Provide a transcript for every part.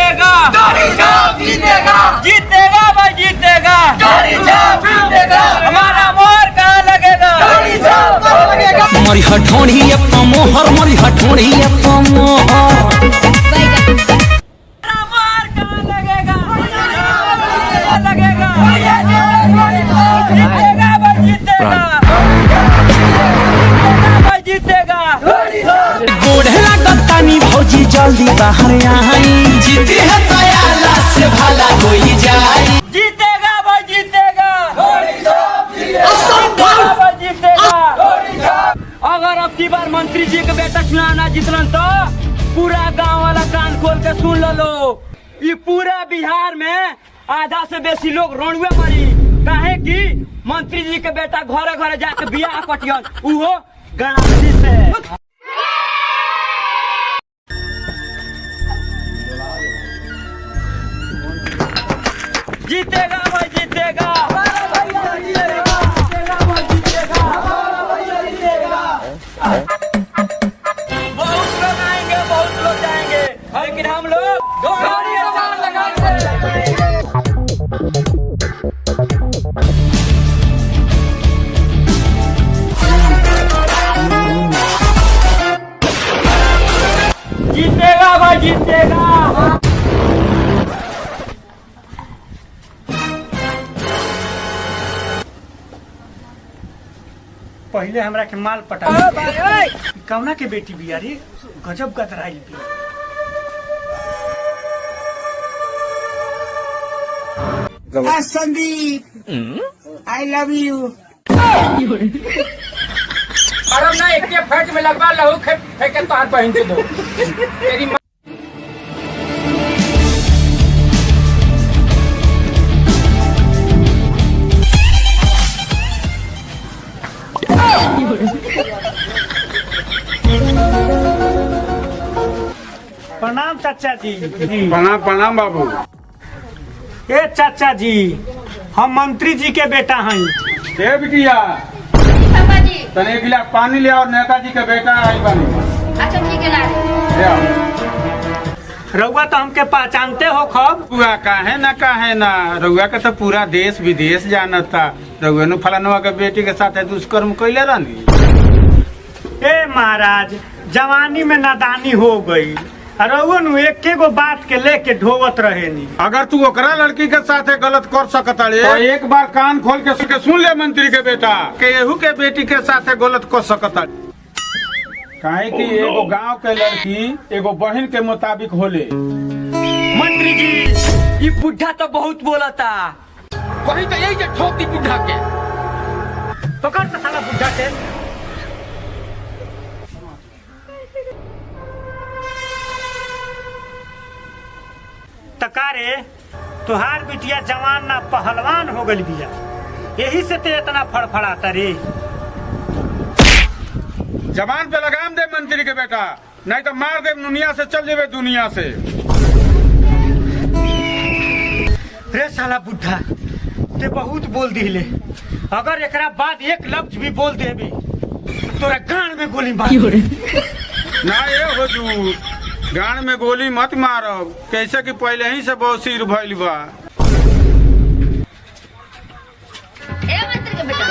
जीतेगा, जीतेगा, जीतेगा भाई जीतेगा, जीतेगा। हमारा मोहर कहाँ लगेगा? मरी हठोड़ी मोहर मरी हठोड़ी मोहर हमारा मोहर कहाँ लगेगा? लगेगा, जीतेगा भाई जीतेगा, भाई जीतेगा। गोढ़े लगतानी भौजी जल्दी बाहर आई जीती है दयाला से भला कोई जाए जीतेगा भाई जीतेगा, भाई जीतेगा। अगर अब की बार मंत्री जी के बेटा चुनाना जीतलन तो पूरा गांव वाला कान खोल के सुन लो, ये पूरा बिहार में आधा से बेसी लोग रोडवे मरी काहे कि मंत्री जी के बेटा घरे घरे जाके बियाह कटियन उहो गणासी से। जीतेगा भाई जीतेगा, बहुत लोग आएंगे बहुत लोग जाएंगे लेकिन हम लोग घोड़ी अचार लगाएंगे। जीतेगा भाई जीतेगा। पहले हमरा के माल पटा कौना के बेटी बिया रे गजब गदराई भी संदीप आई लव यू। अरे ना एक फट में लगवा लहू फेंके तार पहन के दो तेरी प्रणाम चाचा जी। प्रणाम प्रणाम बाबू। ए चाचा जी हम मंत्री जी के बेटा हैं। दे बिटिया तने एक गिलास पानी ले और नेताजी के बेटा आई बानी। अच्छा ठीक है ला ले आओ। रउआ तो हमके पहचानते हो खब। रउआ काहे ना रउआ के तो पूरा देश विदेश जानता। रउआ नु फलानवा के बेटी के साथ दुष्कर्म कैले रहनी। ए महाराज जवानी में नादानी हो गई रउआ नु एके गो बात के लेके ढोवत रहे नी। अगर तू ओकरा लड़की के साथ गलत कर सकता रे तो एक बार कान खोल के सुन ले मंत्री के बेटा के एहू के बेटी के साथ गलत कर सकता। काहे कि एगो गांव के लड़की एगो बहन के मुताबिक होले। मंत्री जी ये बुढ़ा तो बहुत बोलता। वही तो यही ठोक दी बुढ़ा के। पकड़ तो साला बुढ़ा के। तकारे तुहार बिटिया जवान ना पहलवान हो गई बिया यही से ते इतना फड़फड़ाता रे। जबान पे लगाम दे मंत्री के बेटा नहीं तो मार दे दुनिया से चल जेबे दुनिया से। रे साला बुढ़ा ते बहुत बोल दिले अगर एकरा बाद एक लफ्ज भी बोल देबी तो तोरा गान में गोली मार। ना ये हुजूर गान में गोली मत मारो कैसे कि पहले ही से बहुत सिर भइल बा। ए मंत्री के बेटा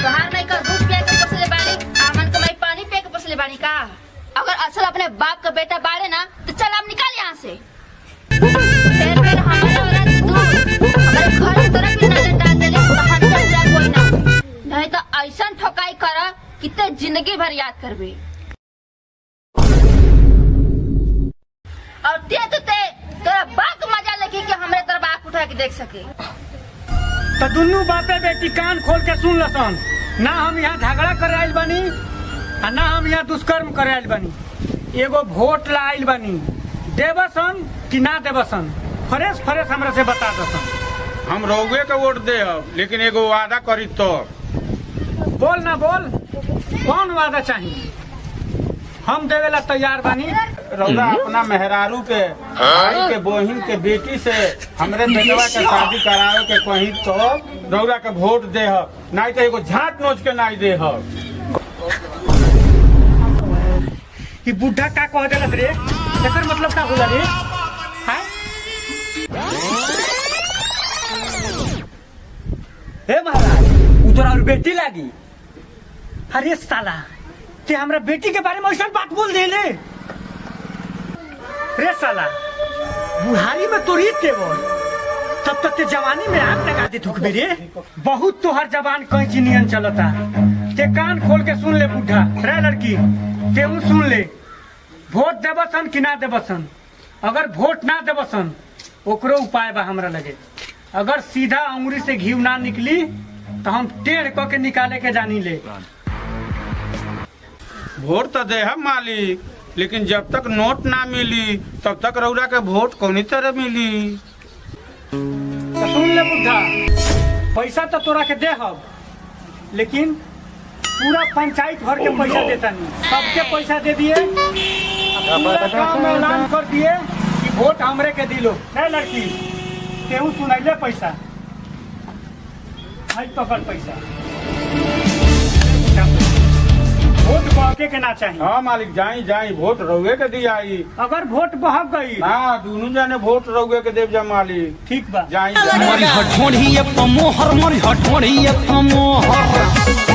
तोहार नहीं का दूध पिया के पसले बाड़ी आमन के मैं पानी पिया के पसले बाड़ी का। अगर असल अपने बाप का बेटा बाड़े ना तो चल हम निकाल यहाँ से। फिर हमारे औरत तू हमारे घर की तरफ भी नजर डाल दे तो हंसर जा कोई ना नहीं तो ऐसा ठोकाई करा कि ते जिंदगी भर याद करबे। और ते तो ते तोरा बाप मजा लगी कि हमरे तरफ आंख उठा के देख सके। तो दुनू बापे बेटी कान खोल के सुन लसन ना हम यहाँ झगड़ा करे आइल बानी आ ना हम यहाँ दुष्कर्म करे आइल बानी। एगो वोट ला आइल बानी देवसन कि ना देवसन फ्रेश फ्रेश हमरा से बता दसन। हम रउए के वोट दे लेकिन एगो वादा करी तो। बोल ना बोल कौन वादा चाहिए हम देवेला तैयार बानी। रउआ अपना मेहरारू के भाई के बहिन के बेटी से हमरे बेटवा के शादी करावे के कहीं तो रउआ के वोट दे नहीं तो एगो झाट नोच के नहीं दे। कि बुढ़ा का कह देलत रे एकर मतलब का होला रे। हैं हे महाराज उ तोरा और बेटी लागी। अरे साला ते हमरा बेटी के बारे में ऐसा बात बोल देले। रे साला बुढ़ारी में तोरी तेवर, तब तक ते जवानी में आग लगा दे थुक रे। बहुत तोहर जवान कैंची नियन चलता। ते कान खोल के सुन ले बूढ़ा। रे लड़की तेऊ सुन ले, वोट देबसन कि ना देबसन। अगर वोट ना देबसन ओकरो उपाय बा हमरा लगे। अगर सीधा अंगुरी से घी ना निकली तो हम टेढ़ क के निकाले के जानी ले। वोट तो दे हम मालिक, लेकिन जब तक नोट ना मिली तब तक रउरा के वोट कौनी तरह मिली। तो सुन ले बुढ़ा, पैसा तो तोरा के दे हम, लेकिन पूरा पंचायत भर के पैसा देता नहीं। सबके पैसा दे दिए, पूरा गांव में ऐलान कर दिए कि वोट हमरे के दिलो। नहीं लड़की तेहू सुनैले पैसा, भाई पकड़ पैसा। वोट बहके के ना चाहिए। हाँ मालिक, जाई जाई, वोट रउए के दियाई। अगर वोट बहक गई हाँ, दोनों जाने वोट रउए के देव जा मालिक। ठीक बा। जाई मरी हठोड़ी मोहर मरी हठोड़ी मोहर